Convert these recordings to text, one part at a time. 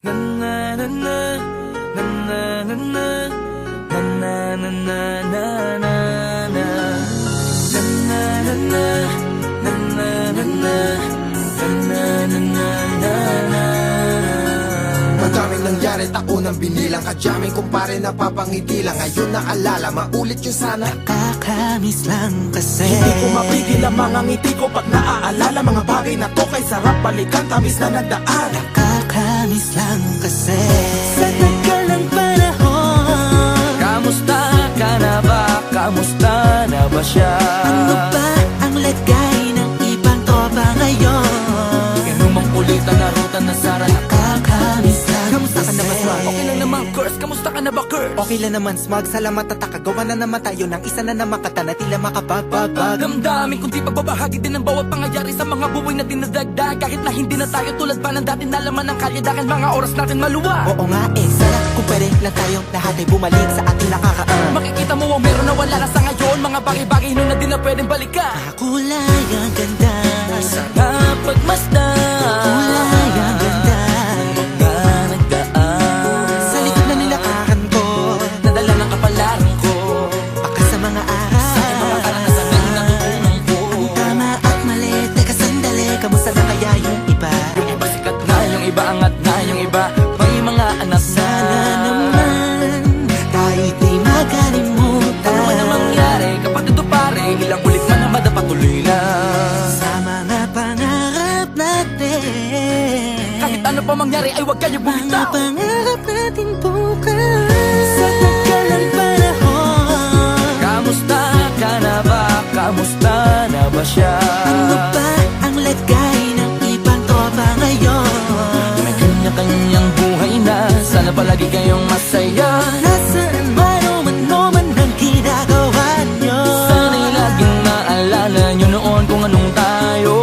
Na na na na na na na na na na na na na na na na na na na na. Madaming nangyari, taunang binilang, kadyaming kumpare napapangiti lang. Ngayon naalala, maulit yun sana. Nakakamiss lang kasi Hindi ko mapigil ang mga ngiti ko pag naaalala. Mga bagay na to kay sarap balikan, tamis na nagdaan. Nakakamiss lang kasi sa tagal ng panahon. Kamusta ka na ba? Kamusta na ba siya? Ano ba ang lagay ng ibang tropa ngayon? Inumang kulitan na ruta na sara. Nakakamiss lang Kamusta ka na ba, Swag? Okay lang naman, Curse. Kamusta ka na ba, Curse? Okay lang naman, Smug. Salamat at takagawa na naman tayo ng isa na naman kata na tila makapagbabag. Damdamin kundi pagbabahagi din ng bawat pangyayari sa mga buhay na dinadagdag. Kahit na hindi na tayo tulad pa ng dati na laman ng kalye. Dahil mga oras natin maluwag. Oo nga sana kung pwede lang tayong lahat ay bumalik sa ating nakakaan. Makikita mo ang meron na wala na sa ngayon. Mga bagay-bagay nun na di na pwedeng balikan. Kulay ang ganda, Sana pagmasdan kulay ang ganda. mga nagdaan Sa likod na nilakaran ko, nadala ng kapalaran ko. baka sa mga araw. Sa aking mga karanasan na hinatutunan ko. Tama at mali, teka sandali, kamusta na kaya yung iba? Yung iba sikat na, yung iba angat na, yung iba may mga anak na. Sana naman tayo'y di makalimutan. Ano man ang mangyari kapag ito pare, ilang ulit man ang madapatuloy na. Sa mga pangarap natin, Kahit ano pa mangyari ay huwag kayo mga bumitaw. pangarap natin bukas. Sa tagal ng panahon, Kamusta ka na ba? Kamusta na ba siya? ano ba ang lagay ng ibang tropa ngayon? May kanya-kanyang buhay na, sana palagi kayong masaya. Nasaan man o man ang ginagawa nyo? Sana'y laging maalala nyo noon kung anong tayo.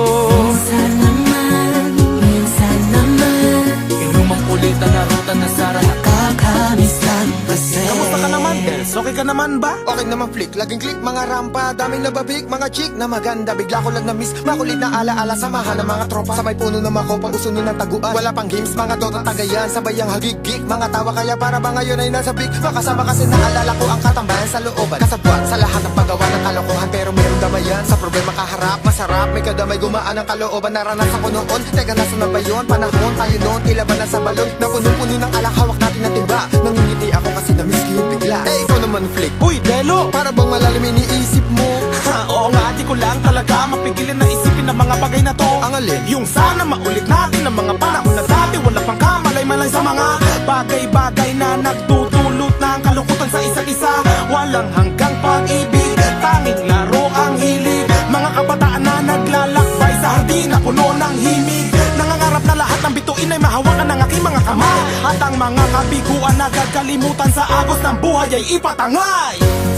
Minsan naman Inumang kulitan na ruta na sara. nakakamiss lang kasi. Kamusta ka naman, Els? Okay ka naman ba? Okay naman flick, laging click, mga rampa, daming nababik, mga chick na maganda. Bigla ko lang na-miss, makulit na alaala, samahan ng mga tropa. Sabay puno na makopa, uso nun ng taguan. Wala pang games, mga dota tagayan, sabay ang hagigik. Mga tawa kaya para ba ngayon ay nasa big. Makasama kasi naalala ko ang katambayan sa looban. Kasabwat sa lahat ng paggawa ng kalokohan, pero meron damayan. Sa problema kaharap, masarap, may kadamay gumaan ang kalooban. Naranasan ko noon, teka nasa na ba yun? Panahon tayo noon, tila ba nasa balon? Na puno-puno ng alak, hawak natin na timba. Nangingiti ako kasi na-miss ko yung bigla. Eh, ikaw naman flick. Uy, Delo! Para bang malalim iniisip mo? Oo nga, di ko lang talaga mapigilin na isipin ang mga bagay na to. Ang alin? Yung sana maulit natin ang mga panahon na dati. Wala pang kamalay-malay sa mga bagay-bagay na nagdudulot ng kalungkutan sa isa't isa. Walang hanggang pag-ibig, tanging laro ang hilig. Mga kabataan na naglalakbay sa hardin na puno ng himig. Nangangarap na lahat ng bituin ay mahawakan ng aking mga kamay. At ang mga kabiguan na gagalimutan sa agos ng buhay ay ipatangay.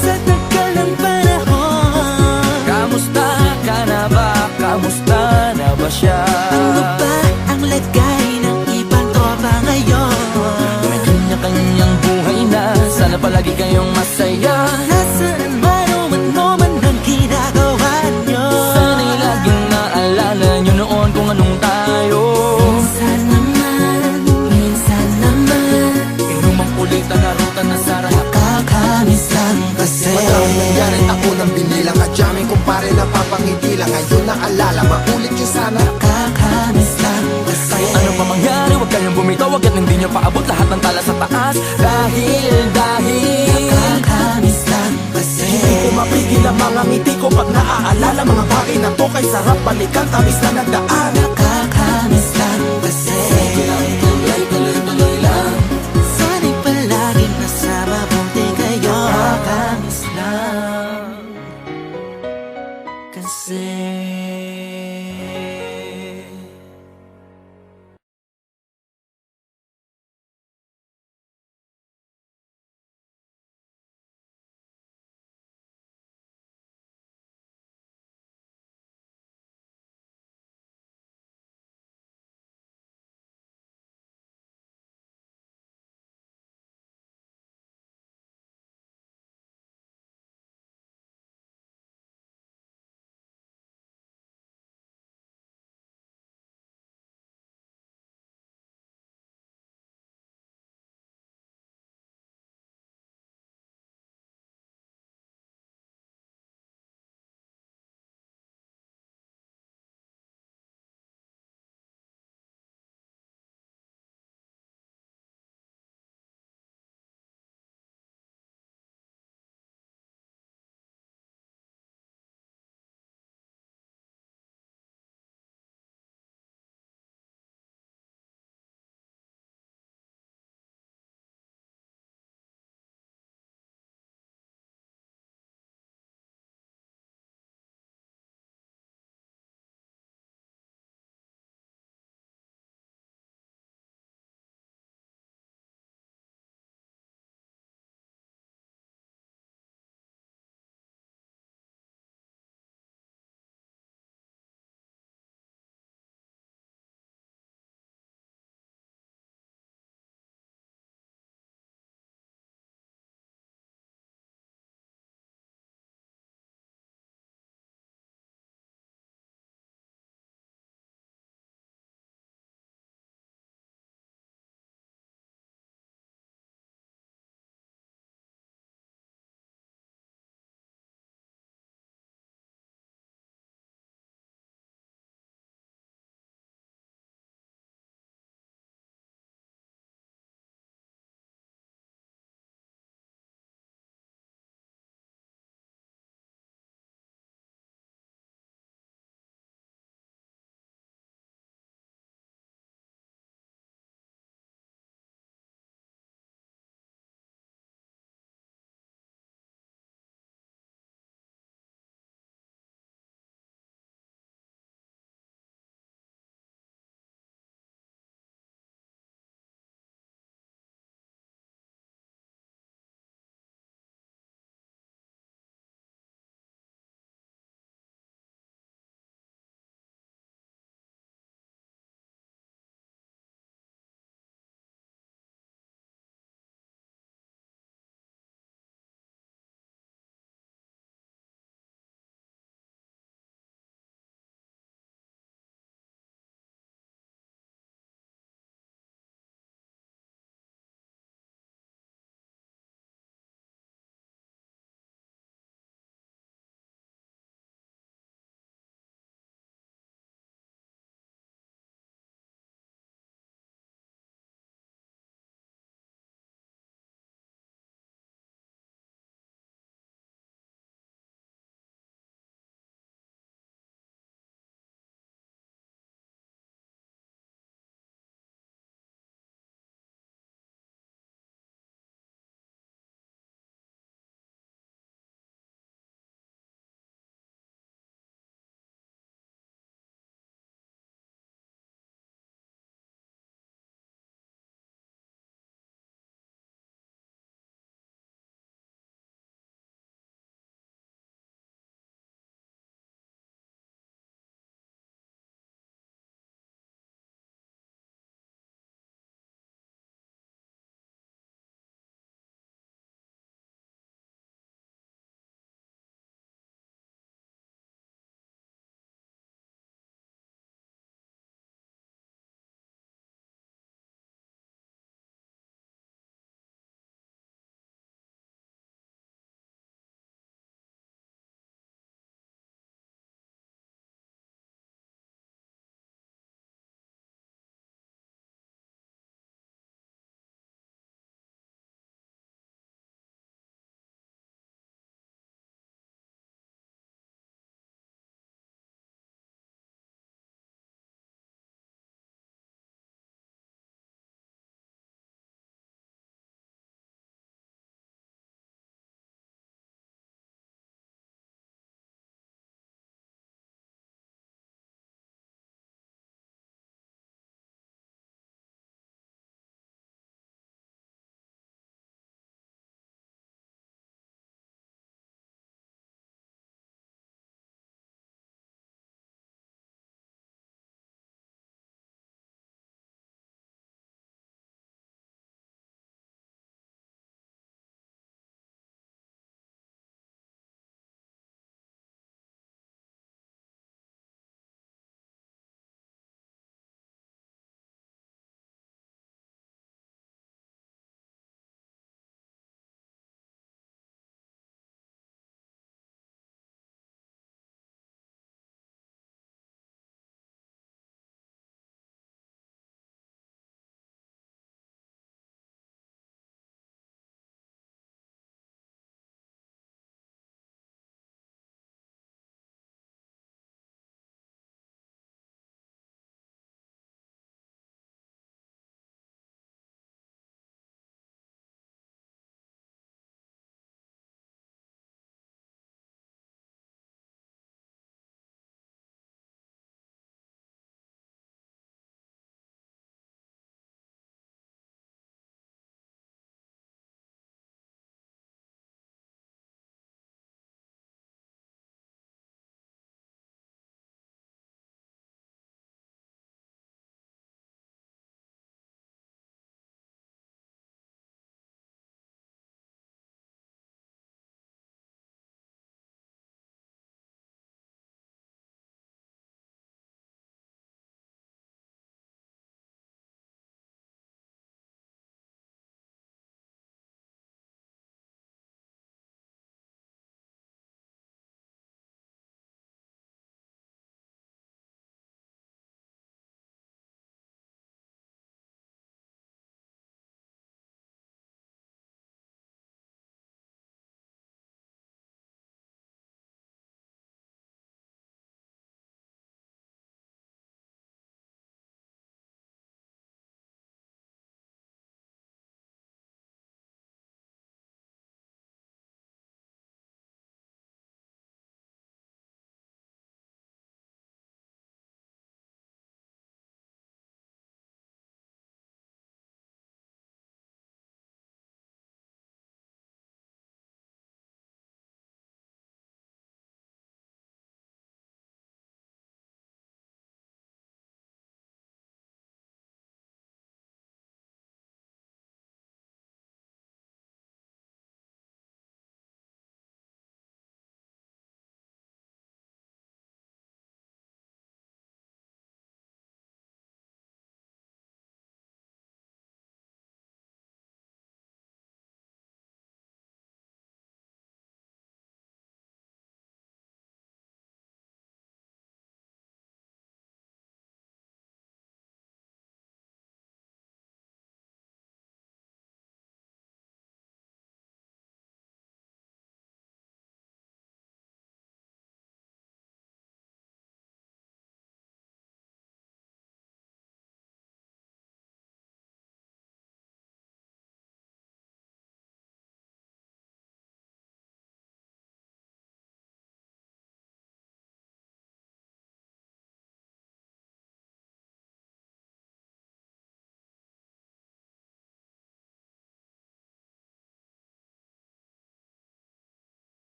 Sa tagal ng panahon, Kamusta ka na ba? Kamusta na ba siya? ano ba ang lagay ng ibang tropa ngayon? May kanya-kanyang buhay na, sana palagi kayong masaya. Nasaan man o man ang ginagawa nyo? Sana'y laging naalala nyo noon kung anong tayo. Minsan naman Inumang kulitan na ruta na sara. nakakamiss lang kasi. Madaming nangyari, taunang binilang, kadyaming kumpare napapangiti lang. Ngayon naalala, maulit yun sana. Nakakamiss lang kasi. Ano pa mangyari, huwag kayong bumitaw. Hanggat hindi nyo paabot lahat ng tala sa taas. Dahil Nakakamiss lang kasi. Hindi ko mapigil ang mga ngiti ko pag naaalala. Mga bagay na to kay sarap balikan, tamis na nagdaan. Nakakamiss lang kasi. tuloy lang. Sana'y palaging nasa mabuti kayo. Nakakamiss lang kasi.